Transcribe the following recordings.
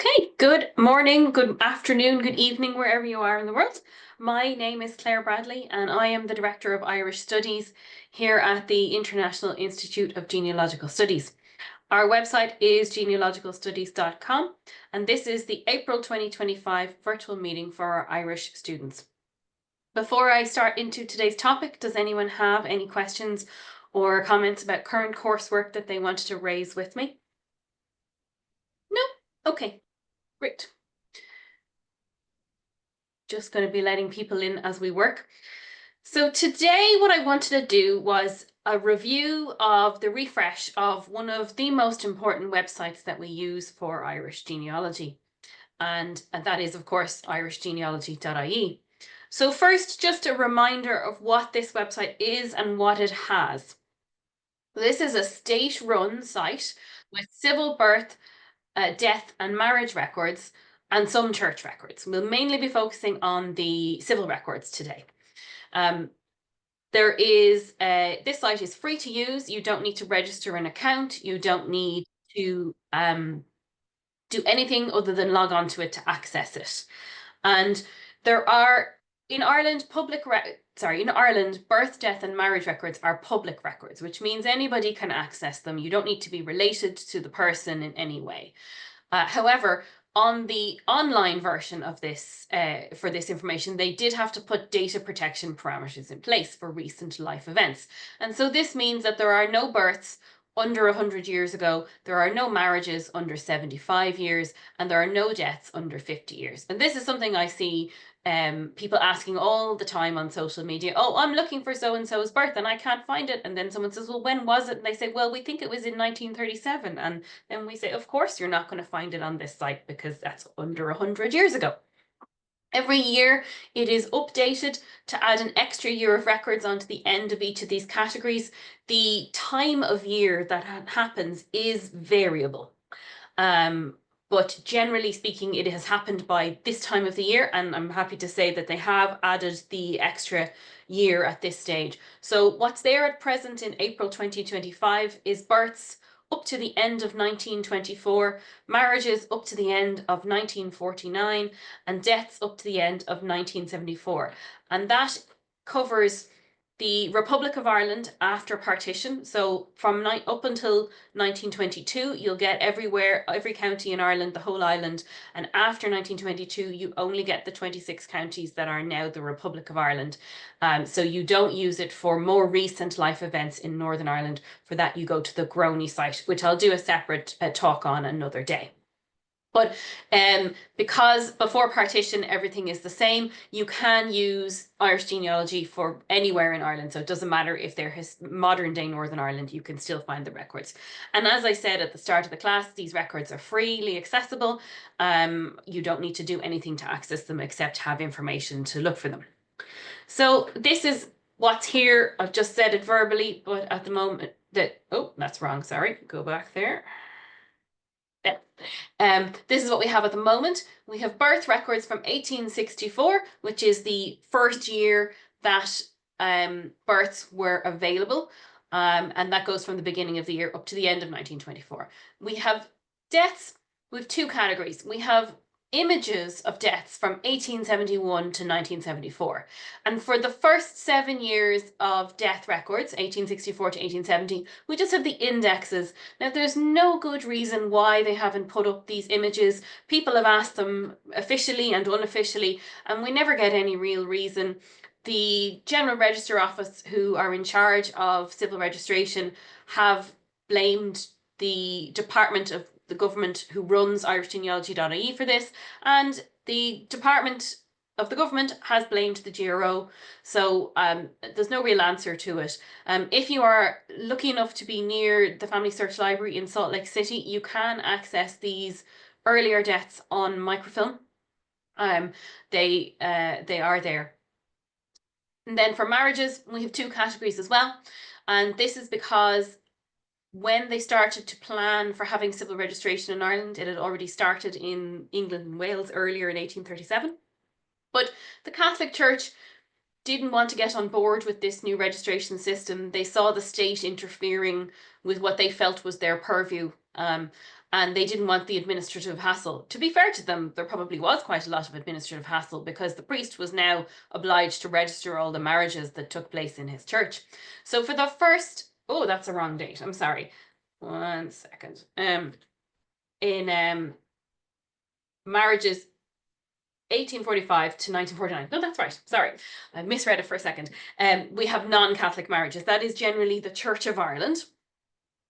Okay, good morning, good afternoon, good evening, wherever you are in the world. My name is Claire Bradley, and I am the Director of Irish Studies here at the International Institute of Genealogical Studies. Our website is genealogicalstudies.com, and this is the April 2025 virtual meeting for our Irish students. Before I start into today's topic, does anyone have any questions or comments about current coursework that they wanted to raise with me? No? Okay, great. Just going to be letting people in as we work. So today what I wanted to do was a review of the refresh of one of the most important websites that we use for Irish genealogy. And that is, of course, irishgenealogy.ie. So first, just a reminder of what this website is and what it has. This is a state-run site with civil birth, death and marriage records and some church records. We'll mainly be focusing on the civil records today. This site is free to use. You don't need to register an account. You don't need to do anything other than log on to it to access it. And there are, in Ireland, birth, death and marriage records are public records, which means anybody can access them. You don't need to be related to the person in any way. However, on the online version of this, for this information, they did have to put data protection parameters in place for recent life events. And so this means that there are no births under 100 years ago, there are no marriages under 75 years, and there are no deaths under 50 years. And this is something I see people asking all the time on social media. Oh, I'm looking for so-and-so's birth and I can't find it. And then someone says, well, when was it? And they say, well, we think it was in 1937. And then we say, of course, you're not going to find it on this site because that's under 100 years ago. Every year it is updated to add an extra year of records onto the end of each of these categories. The time of year that happens is variable. But generally speaking, it has happened by this time of the year, and I'm happy to say that they have added the extra year at this stage. So what's there at present in April 2025 is births up to the end of 1924, marriages up to the end of 1949, and deaths up to the end of 1974. And that covers the Republic of Ireland after partition. So from up until 1922, you'll get every county in Ireland, the whole island. And after 1922, you only get the 26 counties that are now the Republic of Ireland. So you don't use it for more recent life events in Northern Ireland. For that, you go to the Groney site, which I'll do a separate talk on another day. But because before partition, everything is the same, you can use Irish genealogy for anywhere in Ireland. So it doesn't matter if they're modern day Northern Ireland, you can still find the records. And as I said at the start of the class, these records are freely accessible. You don't need to do anything to access them except have information to look for them. So this is what's here. I've just said it verbally, but at the moment oh, that's wrong. Sorry, go back there. This is what we have at the moment. We have birth records from 1864, which is the first year that births were available. And that goes from the beginning of the year up to the end of 1924. We have deaths with two categories. We have images of deaths from 1871 to 1974. And for the first 7 years of death records, 1864 to 1870, we just have the indexes. Now, there's no good reason why they haven't put up these images. People have asked them officially and unofficially, and we never get any real reason. The General Register Office, who are in charge of civil registration, have blamed the Department of the government who runs irishgenealogy.ie for this, and the Department of the government has blamed the GRO. So there's no real answer to it. If you are lucky enough to be near the Family Search Library in Salt Lake City, you can access these earlier deaths on microfilm. They are there. And then for marriages, we have two categories as well. And this is because when they started to plan for having civil registration in Ireland, it had already started in England and Wales earlier in 1837. But the Catholic Church didn't want to get on board with this new registration system. They saw the state interfering with what they felt was their purview. and they didn't want the administrative hassle. To be fair to them, there probably was quite a lot of administrative hassle because the priest was now obliged to register all the marriages that took place in his church. So for the first, oh, that's a wrong date. I'm sorry. 1 second. In marriages 1845 to 1949. No, that's right. Sorry, I misread it for a second. We have non-Catholic marriages. That is generally the Church of Ireland.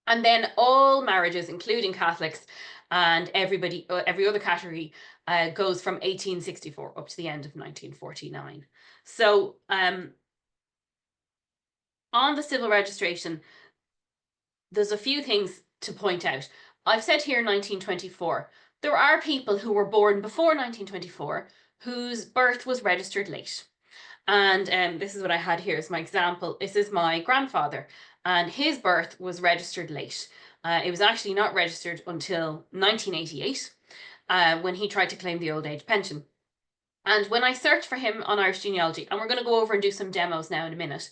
And then all marriages, including Catholics and everybody, every other category, goes from 1864 up to the end of 1949. So on the civil registration, there's a few things to point out. I've said here 1924. There are people who were born before 1924 whose birth was registered late. And this is what I had here as my example. This is my grandfather, and his birth was registered late. It was actually not registered until 1988 when he tried to claim the old age pension. And when I searched for him on Irish Genealogy, and we're going to go over and do some demos now in a minute,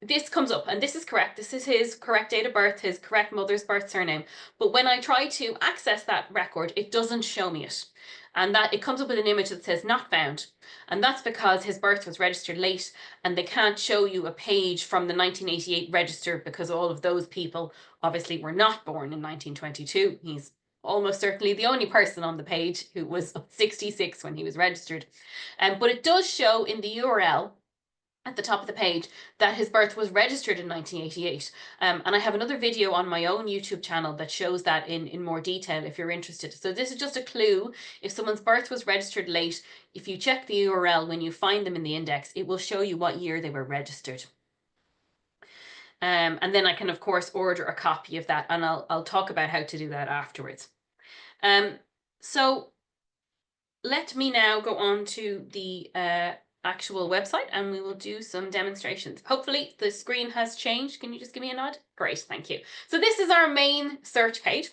this comes up, and this is correct. This is his correct date of birth, his correct mother's birth surname. But when I try to access that record, it doesn't show me it. And that it comes up with an image that says not found. And that's because his birth was registered late, and they can't show you a page from the 1988 register because all of those people obviously were not born in 1922. He's almost certainly the only person on the page who was 66 when he was registered. But it does show in the URL at the top of the page that his birth was registered in 1988. And I have another video on my own YouTube channel that shows that in more detail if you're interested. So this is just a clue. If someone's birth was registered late, if you check the URL when you find them in the index, it will show you what year they were registered. And then I can, of course, order a copy of that, and I'll talk about how to do that afterwards. So let me now go on to the actual website, and we will do some demonstrations. Hopefully the screen has changed. Can you just give me a nod? Great, thank you. So this is our main search page,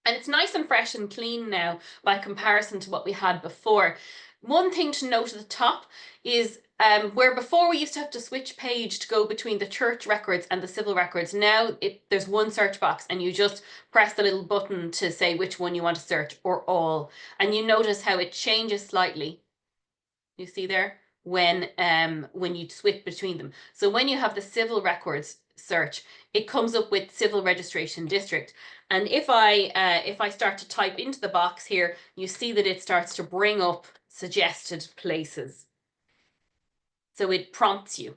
and it's nice and fresh and clean now by comparison to what we had before. One thing to note at the top is where before we used to have to switch page to go between the church records and the civil records, now there's one search box and you just press the little button to say which one you want to search, or all. And you notice how it changes slightly. You see there? When you switch between them. So when you have the civil records search, it comes up with civil registration district. And if I start to type into the box here, you see that it starts to bring up suggested places. So it prompts you.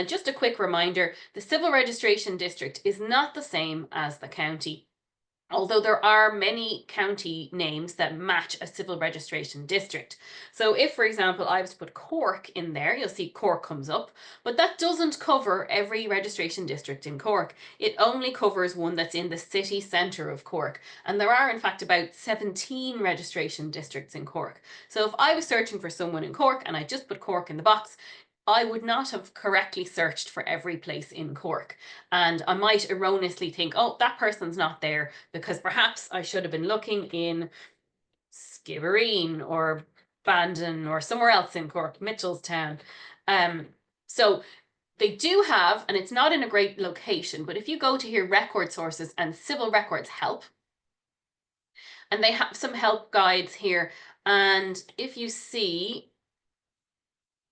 Just a quick reminder, the civil registration district is not the same as the county, although there are many county names that match a civil registration district. So if, for example, I was to put Cork in there, you'll see Cork comes up, but that doesn't cover every registration district in Cork. It only covers one that's in the city centre of Cork. And there are, in fact, about 17 registration districts in Cork. So if I was searching for someone in Cork and I just put Cork in the box, I would not have correctly searched for every place in Cork. And I might erroneously think, oh, that person's not there, because perhaps I should have been looking in Skibbereen or Bandon or somewhere else in Cork, Mitchelstown. So they do have, and it's not in a great location, but if you go to here, record sources and civil records help, and they have some help guides here. And if you see,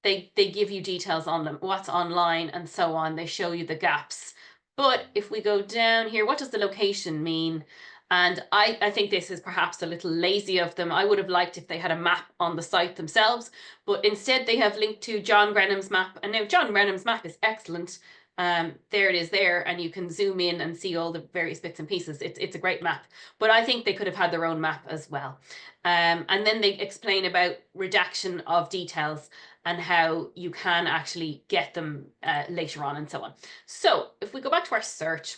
they give you details on them, what's online and so on. They show you the gaps. But if we go down here, what does the location mean? And I think this is perhaps a little lazy of them. I would have liked if they had a map on the site themselves, but instead they have linked to John Grenham's map. And now John Grenham's map is excellent. There it is there, and you can zoom in and see all the various bits and pieces. It's a great map, but I think they could have had their own map as well. And then they explain about redaction of details and how you can actually get them later on and so on. So if we go back to our search,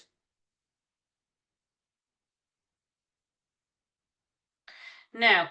now,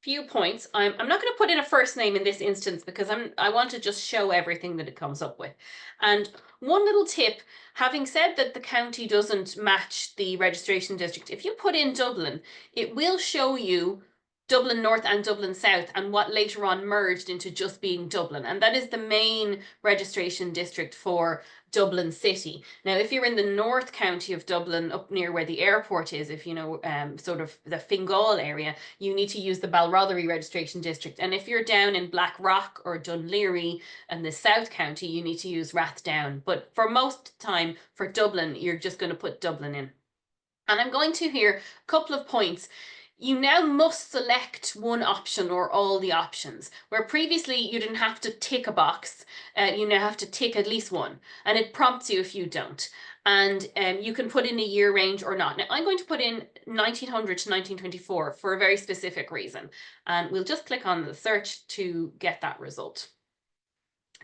few points. I'm not going to put in a first name in this instance because I want to just show everything that it comes up with. And one little tip, having said that the county doesn't match the registration district, if you put in Dublin, it will show you Dublin North and Dublin South, and what later on merged into just being Dublin. And that is the main registration district for Dublin City. Now, if you're in the North County of Dublin, up near where the airport is, if you know sort of the Fingal area, you need to use the Balrotherry registration district. And if you're down in Blackrock or Dunleary and the South County, you need to use Rathdown. But for most time, for Dublin, you're just going to put Dublin in. And I'm going to here a couple of points. You now must select one option or all the options, where previously you didn't have to tick a box. You now have to tick at least one, and it prompts you if you don't. And you can put in a year range or not. Now, I'm going to put in 1900 to 1924 for a very specific reason. And we'll just click on the search to get that result.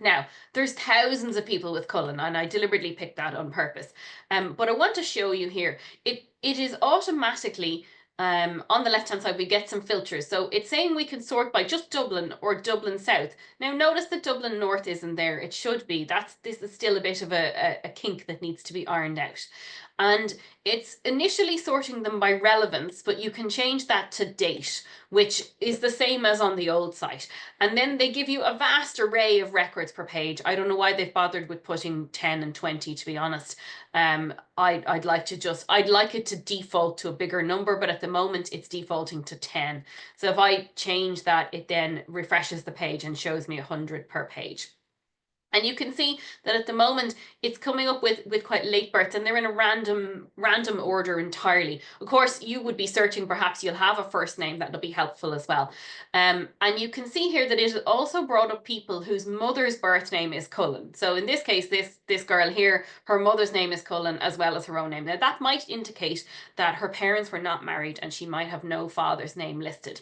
Now, there's thousands of people with Cullen, and I deliberately picked that on purpose. But I want to show you here, it is automatically, on the left-hand side, we get some filters. So it's saying we can sort by just Dublin or Dublin South. Now, notice that Dublin North isn't there. It should be. This is still a bit of a kink that needs to be ironed out. And it's initially sorting them by relevance, but you can change that to date, which is the same as on the old site. And then they give you a vast array of records per page. I don't know why they've bothered with putting 10 and 20, to be honest. I'd like it to default to a bigger number, but at the moment it's defaulting to 10. So if I change that, it then refreshes the page and shows me 100 per page. And you can see that at the moment it's coming up with quite late births, and they're in a random order entirely. Of course, you would be searching, perhaps you'll have a first name, that'll be helpful as well. And you can see here that it also brought up people whose mother's birth name is Cullen. So in this case, this girl here, her mother's name is Cullen as well as her own name. Now that might indicate that her parents were not married and she might have no father's name listed.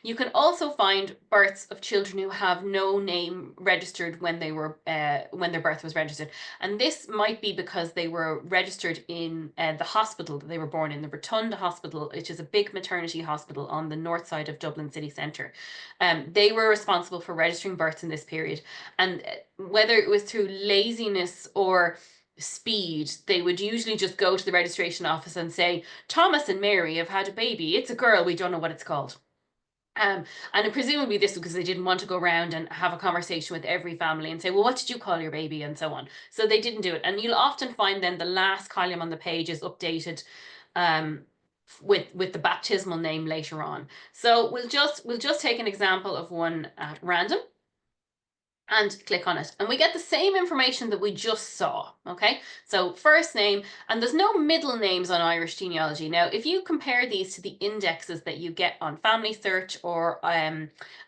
You can also find births of children who have no name registered when they were when their birth was registered, and this might be because they were registered in the hospital that they were born in, the Rotunda Hospital, which is a big maternity hospital on the north side of Dublin city centre. They were responsible for registering births in this period, and whether it was through laziness or speed, they would usually just go to the registration office and say, Thomas and Mary have had a baby, it's a girl, we don't know what it's called. And presumably this was because they didn't want to go around and have a conversation with every family and say, well, what did you call your baby, and so on. So they didn't do it. And you'll often find then the last column on the page is updated with the baptismal name later on. So we'll just take an example of one at random and click on it, and we get the same information that we just saw. Okay, so first name, and there's no middle names on Irish genealogy. Now, if you compare these to the indexes that you get on Family Search or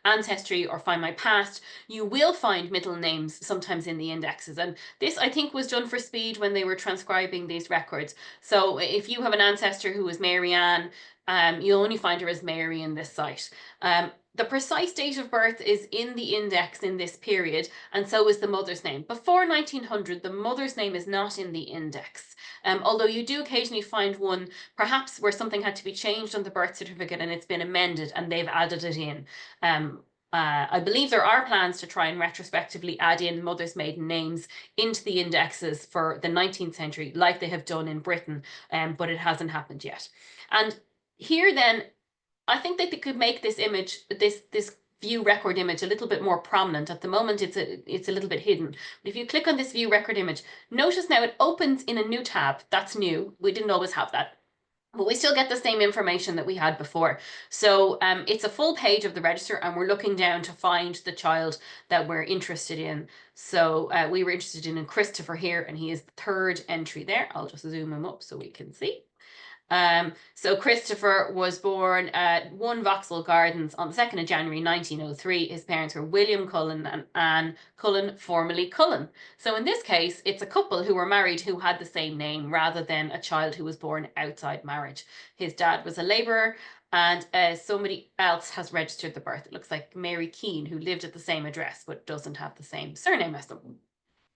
Ancestry or Find My Past, you will find middle names sometimes in the indexes, and this I think was done for speed when they were transcribing these records. So if you have an ancestor who was Mary Ann, you'll only find her as Mary in this site. The precise date of birth is in the index in this period, and so is the mother's name. Before 1900, the mother's name is not in the index, although you do occasionally find one, perhaps where something had to be changed on the birth certificate and it's been amended and they've added it in. I believe there are plans to try and retrospectively add in mothers' maiden names into the indexes for the 19th century, like they have done in Britain, but it hasn't happened yet. And here then, I think that they could make this image, this view record image, a little bit more prominent. At the moment, it's a little bit hidden. But if you click on this view record image, notice now it opens in a new tab. That's new. We didn't always have that. But we still get the same information that we had before. So it's a full page of the register, and we're looking down to find the child that we're interested in. So we were interested in Christopher here, and he is the third entry there. I'll just zoom him up so we can see. So Christopher was born at 1 Vauxhall Gardens on the 2nd of January 1903. His parents were William Cullen and Anne Cullen, formerly Cullen. So in this case, it's a couple who were married who had the same name rather than a child who was born outside marriage. His dad was a labourer, and somebody else has registered the birth. It looks like Mary Keane, who lived at the same address but doesn't have the same surname as them.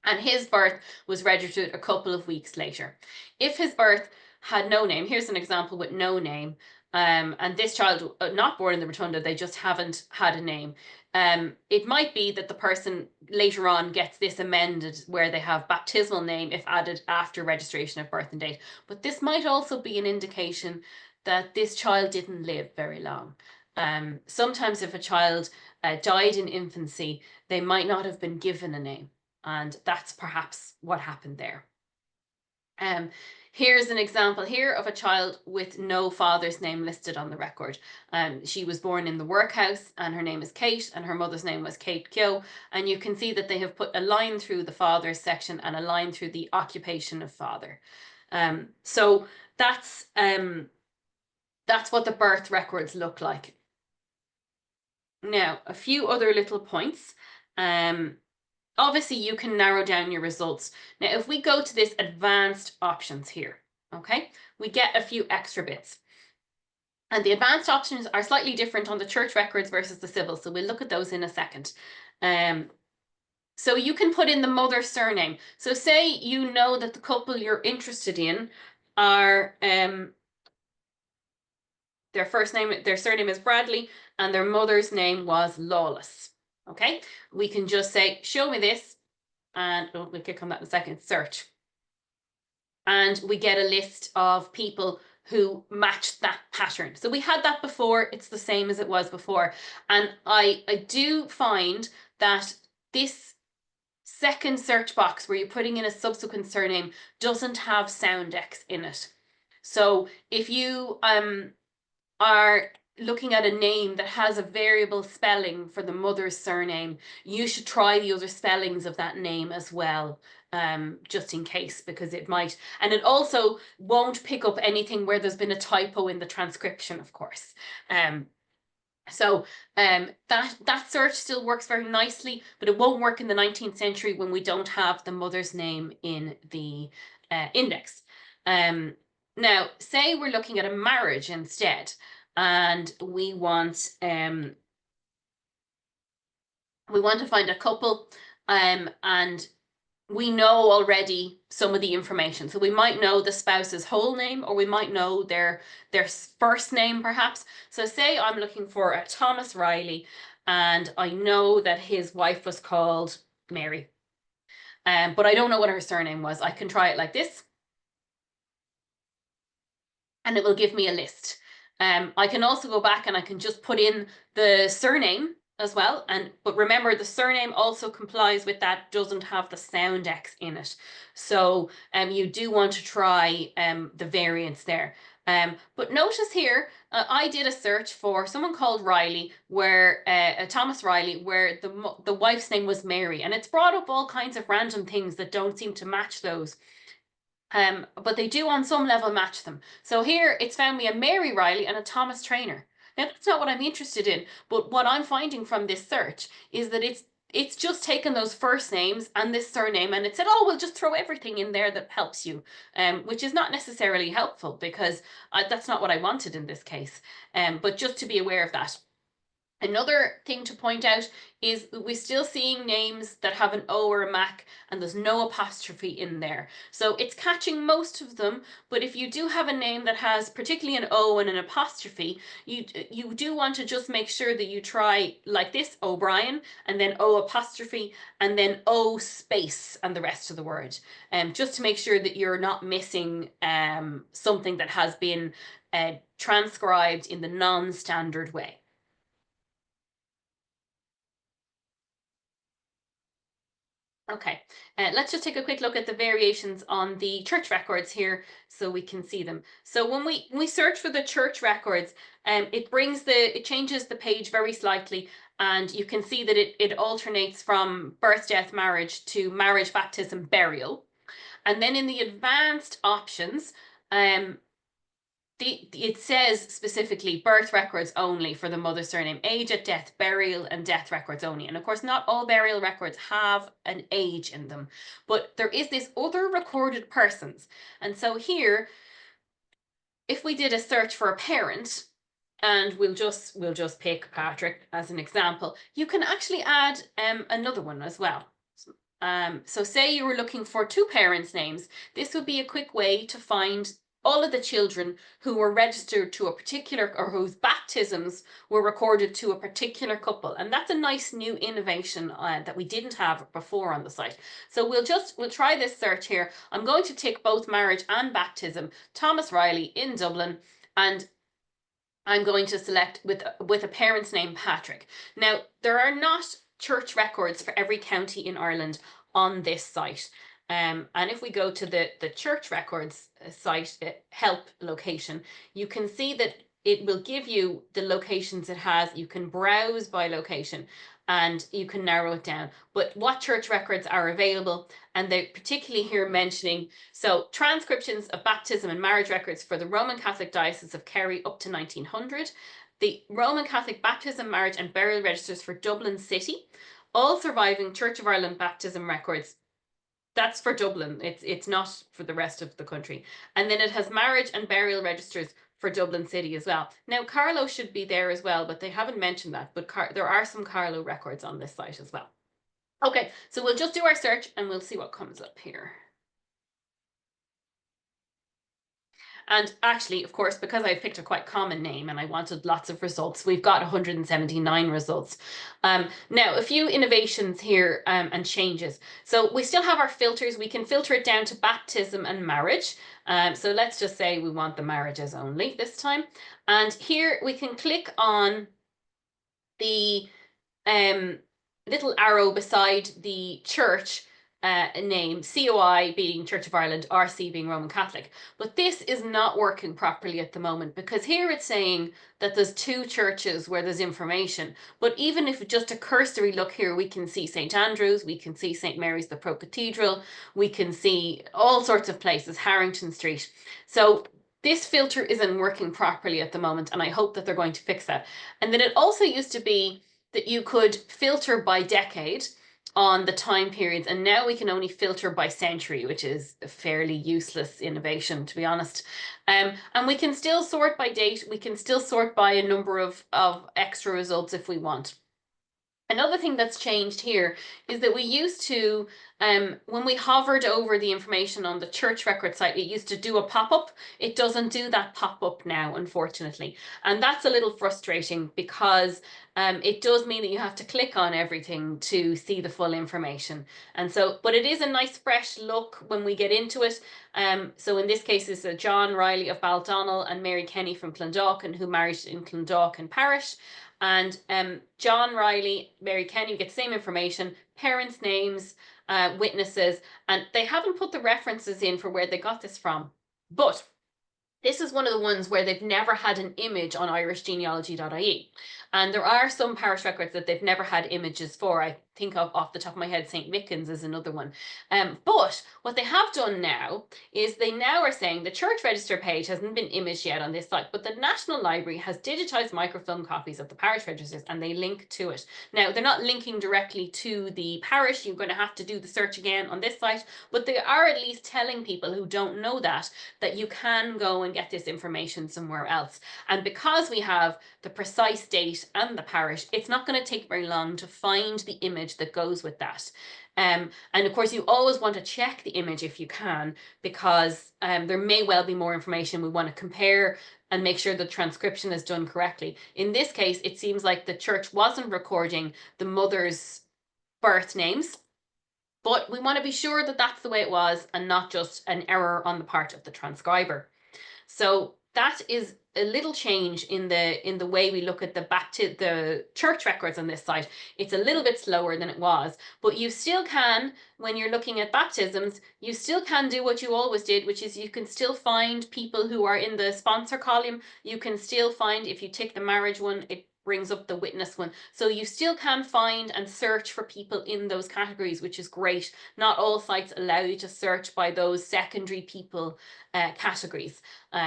And his birth was registered a couple of weeks later. If his birth had no name, here's an example with no name, and this child, not born in the Rotunda, they just haven't had a name. It might be that the person later on gets this amended where they have baptismal name if added after registration of birth and date. But this might also be an indication that this child didn't live very long. Sometimes if a child died in infancy, they might not have been given a name, and that's perhaps what happened there. Here's an example here of a child with no father's name listed on the record. She was born in the workhouse and her name is Kate and her mother's name was Kate Kyo. And you can see that they have put a line through the father's section and a line through the occupation of father. So that's what the birth records look like. Now, a few other little points. Obviously, you can narrow down your results. Now, if we go to this advanced options here, okay, we get a few extra bits. And the advanced options are slightly different on the church records versus the civil. So we'll look at those in a second. So you can put in the mother's surname. So say you know that the couple you're interested in are, their surname is Bradley and their mother's name was Lawless. Okay, we can just say, show me this, and we'll click on that in a second, search. And we get a list of people who matched that pattern. So we had that before, it's the same as it was before. And I do find that this second search box where you're putting in a subsequent surname doesn't have sound X in it. So if you are looking at a name that has a variable spelling for the mother's surname, you should try the other spellings of that name as well, just in case, because it might. And it also won't pick up anything where there's been a typo in the transcription, of course. So that search still works very nicely, but it won't work in the 19th century when we don't have the mother's name in the index. Now, say we're looking at a marriage instead, and we want to find a couple, and we know already some of the information. So we might know the spouse's whole name, or we might know their first name perhaps. So say I'm looking for a Thomas Riley, and I know that his wife was called Mary, but I don't know what her surname was. I can try it like this, and it will give me a list. I can also go back and I can just put in the surname as well. But remember, the surname also complies with that, doesn't have the sound X in it. So you do want to try the variants there. But notice here, I did a search for someone called Riley, where Thomas Riley, where the wife's name was Mary, and it's brought up all kinds of random things that don't seem to match those. But they do on some level match them. So here it's found me a Mary Riley and a Thomas Trainer. Now that's not what I'm interested in, but what I'm finding from this search is that it's just taken those first names and this surname and it said, oh, we'll just throw everything in there that helps you, which is not necessarily helpful because that's not what I wanted in this case. But just to be aware of that. Another thing to point out is we're still seeing names that have an O or a Mac and there's no apostrophe in there. So it's catching most of them, but if you do have a name that has particularly an O and an apostrophe, you do want to just make sure that you try like this, O'Brien, and then O apostrophe, and then O space and the rest of the word. Just to make sure that you're not missing something that has been transcribed in the non-standard way. Okay, let's just take a quick look at the variations on the church records here so we can see them. So when we search for the church records, it changes the page very slightly, and you can see that it alternates from birth, death, marriage to marriage, baptism, burial. And then in the advanced options, it says specifically birth records only for the mother's surname, age at death, burial, and death records only. And of course, not all burial records have an age in them, but there is this other recorded persons. And so here, if we did a search for a parent, and we'll just pick Patrick as an example, you can actually add another one as well. So say you were looking for two parents' names, this would be a quick way to find all of the children who were registered to a particular, or whose baptisms were recorded to a particular couple. And that's a nice new innovation that we didn't have before on the site. So we'll try this search here. I'm going to tick both marriage and baptism, Thomas Riley in Dublin, and I'm going to select with a parent's name, Patrick. Now, there are not church records for every county in Ireland on this site. And if we go to the church records site, help location, you can see that it will give you the locations it has. You can browse by location and you can narrow it down. But what church records are available, and they particularly here mentioning, so transcriptions of baptism and marriage records for the Roman Catholic Diocese of Kerry up to 1900, the Roman Catholic baptism, marriage and burial registers for Dublin City, all surviving Church of Ireland baptism records. That's for Dublin. It's not for the rest of the country. And then it has marriage and burial registers for Dublin City as well. Now, Carlow should be there as well, but they haven't mentioned that. But there are some Carlow records on this site as well. Okay, so we'll just do our search and we'll see what comes up here. And actually, of course, because I picked a quite common name and I wanted lots of results, we've got 179 results. Now, a few innovations here and changes. So we still have our filters. We can filter it down to baptism and marriage. So let's just say we want the marriages only this time. And here we can click on the little arrow beside the church name, COI being Church of Ireland, RC being Roman Catholic. But this is not working properly at the moment because here it's saying that there's two churches where there's information. But even if just a cursory look here, we can see St. Andrew's, we can see St. Mary's the Pro Cathedral, we can see all sorts of places, Harrington Street. So this filter isn't working properly at the moment, and I hope that they're going to fix that. And then it also used to be that you could filter by decade on the time periods, and now we can only filter by century, which is a fairly useless innovation, to be honest. And we can still sort by date. We can still sort by a number of extra results if we want. Another thing that's changed here is that we used to, when we hovered over the information on the church record site, it used to do a pop-up. It doesn't do that pop-up now, unfortunately. And that's a little frustrating because it does mean that you have to click on everything to see the full information. And so, but it is a nice fresh look when we get into it. So in this case, it's John Riley of Baldonnel and Mary Kenny from Clondalkin, who married in Clondalkin Parish. And John Riley, Mary Kenny get the same information, parents' names, witnesses, and they haven't put the references in for where they got this from. But this is one of the ones where they've never had an image on irishgenealogy.ie. And there are some parish records that they've never had images for. I think of off the top of my head, St. Mickens is another one. But what they have done now is they now are saying the church register page hasn't been imaged yet on this site, but the National Library has digitized microfilm copies of the parish registers and they link to it. Now, they're not linking directly to the parish. You're going to have to do the search again on this site, but they are at least telling people who don't know that you can go and get this information somewhere else. And because we have the precise date and the parish, it's not going to take very long to find the image that goes with that. And of course, you always want to check the image if you can, because there may well be more information we want to compare and make sure the transcription is done correctly. In this case, it seems like the church wasn't recording the mother's birth names, but we want to be sure that that's the way it was and not just an error on the part of the transcriber. So that is a little change in the way we look at the church records on this site. It's a little bit slower than it was, but you still can, when you're looking at baptisms, you still can do what you always did, which is you can still find people who are in the sponsor column. You can still find, if you tick the marriage one, it brings up the witness one. So you still can find and search for people in those categories, which is great. Not all sites allow you to search by those secondary people categories.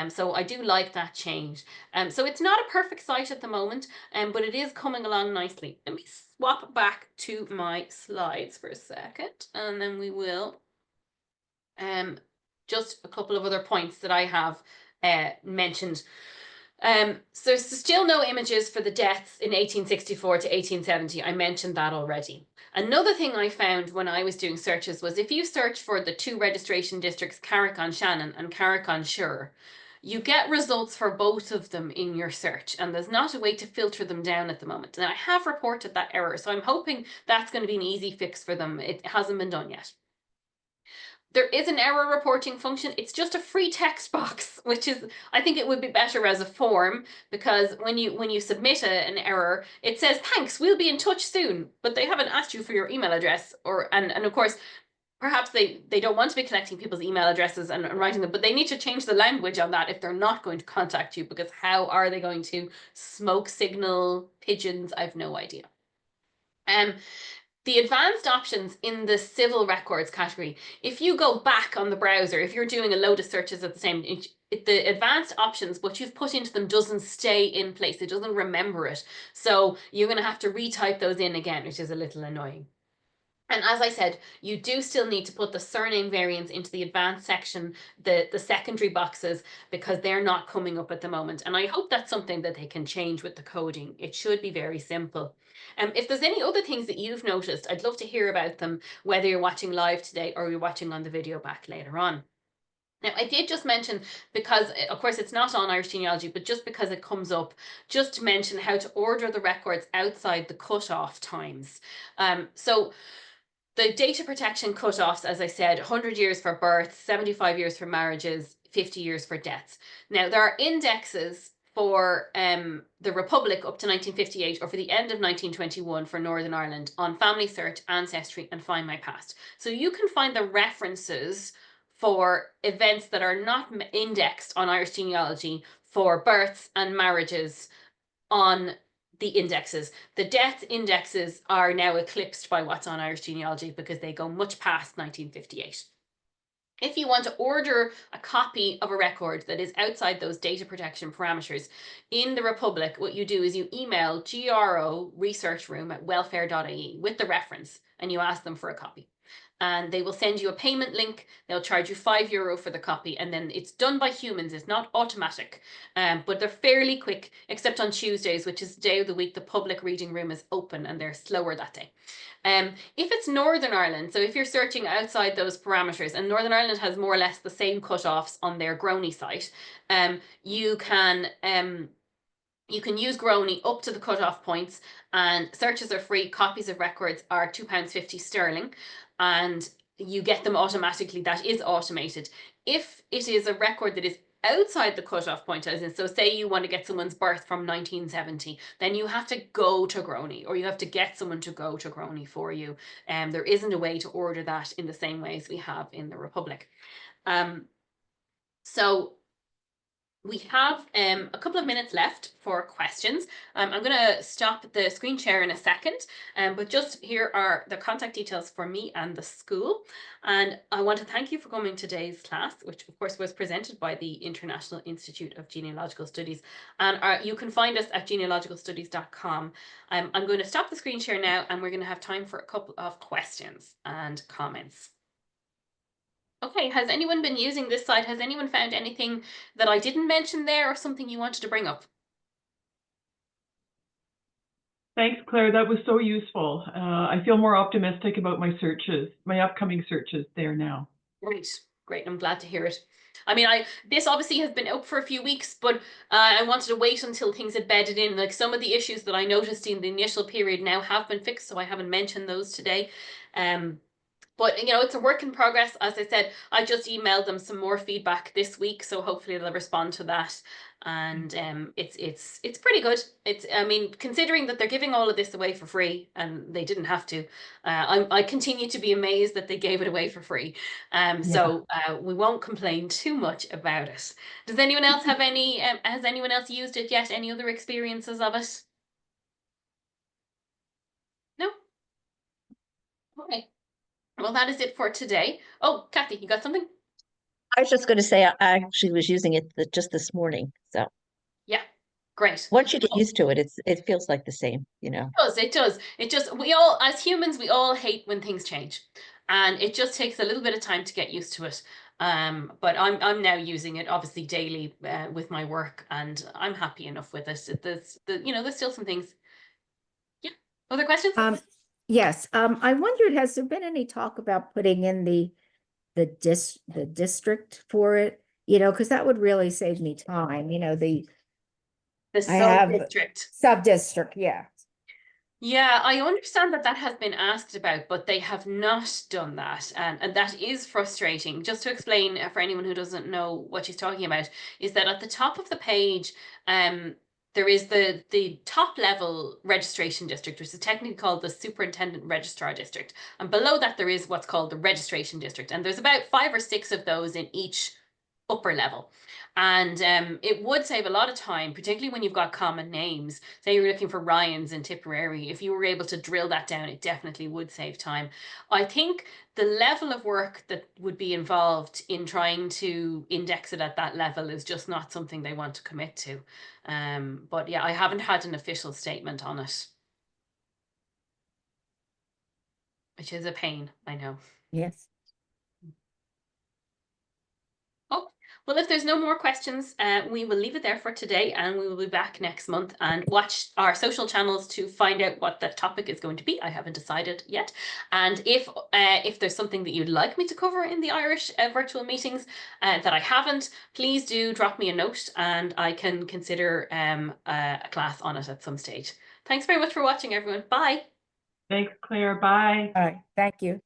So I do like that change. So it's not a perfect site at the moment, but it is coming along nicely. Let me swap back to my slides for a second, and then we will just a couple of other points that I have mentioned. So there's still no images for the deaths in 1864 to 1870. I mentioned that already. Another thing I found when I was doing searches was if you search for the two registration districts, Carrick-on-Shannon and Carrick-on-Suir, you get results for both of them in your search, and there's not a way to filter them down at the moment. And I have reported that error, so I'm hoping that's going to be an easy fix for them. It hasn't been done yet. There is an error reporting function. It's just a free text box, which is, I think it would be better as a form, because when you submit an error, it says, thanks, we'll be in touch soon, but they haven't asked you for your email address, and of course, perhaps they don't want to be collecting people's email addresses and writing them, but they need to change the language on that if they're not going to contact you, because how are they going to smoke signal pigeons? I've no idea. The advanced options in the civil records category, if you go back on the browser, if you're doing a load of searches at the same, the advanced options, what you've put into them doesn't stay in place. It doesn't remember it. So you're going to have to retype those in again, which is a little annoying. And as I said, you do still need to put the surname variants into the advanced section, the secondary boxes, because they're not coming up at the moment. And I hope that's something that they can change with the coding. It should be very simple. If there's any other things that you've noticed, I'd love to hear about them, whether you're watching live today or you're watching on the video back later on. Now, I did just mention, because of course it's not on Irish Genealogy, but just because it comes up, just to mention how to order the records outside the cut-off times. So the data protection cut-offs, as I said, 100 years for births, 75 years for marriages, 50 years for deaths. Now, there are indexes for the Republic up to 1958, or for the end of 1921 for Northern Ireland, on Family Search, Ancestry, and Find My Past. So you can find the references for events that are not indexed on Irish Genealogy for births and marriages on the indexes. The death indexes are now eclipsed by what's on Irish Genealogy because they go much past 1958. If you want to order a copy of a record that is outside those data protection parameters in the Republic, what you do is you email GRO research room at welfare.ie with the reference, and you ask them for a copy. And they will send you a payment link. They'll charge you €5 for the copy, and then it's done by humans. It's not automatic, but they're fairly quick, except on Tuesdays, which is the day of the week the public reading room is open, and they're slower that day. If it's Northern Ireland, so if you're searching outside those parameters, and Northern Ireland has more or less the same cut-offs on their Groney site, you can use Groney up to the cut-off points, and searches are free. Copies of records are £2.50 sterling, and you get them automatically. That is automated. If it is a record that is outside the cut-off point, as in, so say you want to get someone's birth from 1970, then you have to go to Groney, or you have to get someone to go to Groney for you. There isn't a way to order that in the same way as we have in the Republic. So we have a couple of minutes left for questions. I'm going to stop the screen share in a second, but just here are the contact details for me and the school. And I want to thank you for coming to today's class, which of course was presented by the International Institute of Genealogical Studies. And you can find us at genealogicalstudies.com. I'm going to stop the screen share now, and we're going to have time for a couple of questions and comments. Okay, has anyone been using this site? Has anyone found anything that I didn't mention there, or something you wanted to bring up? Thanks, Claire. That was so useful. I feel more optimistic about my searches, my upcoming searches there now. Great. I'm glad to hear it. I mean, this obviously has been out for a few weeks, but I wanted to wait until things had bedded in. Like, some of the issues that I noticed in the initial period now have been fixed, so I haven't mentioned those today. But, you know, it's a work in progress. As I said, I just emailed them some more feedback this week, so hopefully they'll respond to that. And it's pretty good. I mean, considering that they're giving all of this away for free, and they didn't have to, I continue to be amazed that they gave it away for free. So we won't complain too much about it. Does anyone else have any? Has anyone else used it yet? Any other experiences of it? No. Okay. Well, that is it for today. Oh, Kathy, you got something? I was just going to say I actually was using it just this morning. So yeah, great. Once you get used to it, it feels like the same, you know. It does. It just, we all, as humans, we all hate when things change, and it just takes a little bit of time to get used to it. But I'm now using it obviously daily with my work, and I'm happy enough with it. There's still some things. Yeah. Other questions? Yes. I wondered, has there been any talk about putting in the district for it? You know, because that would really save me time. You know, the sub-district. Sub-district, yeah. Yeah, I understand that that has been asked about, but they have not done that. And that is frustrating. Just to explain for anyone who doesn't know what she's talking about, is that at the top of the page, there is the top level registration district, which is technically called the Superintendent Registrar District. And below that, there is what's called the Registration District. And there's about 5 or 6 of those in each upper level. And it would save a lot of time, particularly when you've got common names. Say you're looking for Ryans in Tipperary. If you were able to drill that down, it definitely would save time. I think the level of work that would be involved in trying to index it at that level is just not something they want to commit to. But yeah, I haven't had an official statement on it, which is a pain, I know. Yes. Oh, well, if there's no more questions, we will leave it there for today, and we will be back next month and watch our social channels to find out what the topic is going to be. I haven't decided yet. And if there's something that you'd like me to cover in the Irish virtual meetings that I haven't, please do drop me a note, and I can consider a class on it at some stage. Thanks very much for watching, everyone. Bye. Thanks, Claire. Bye. All right. Thank you.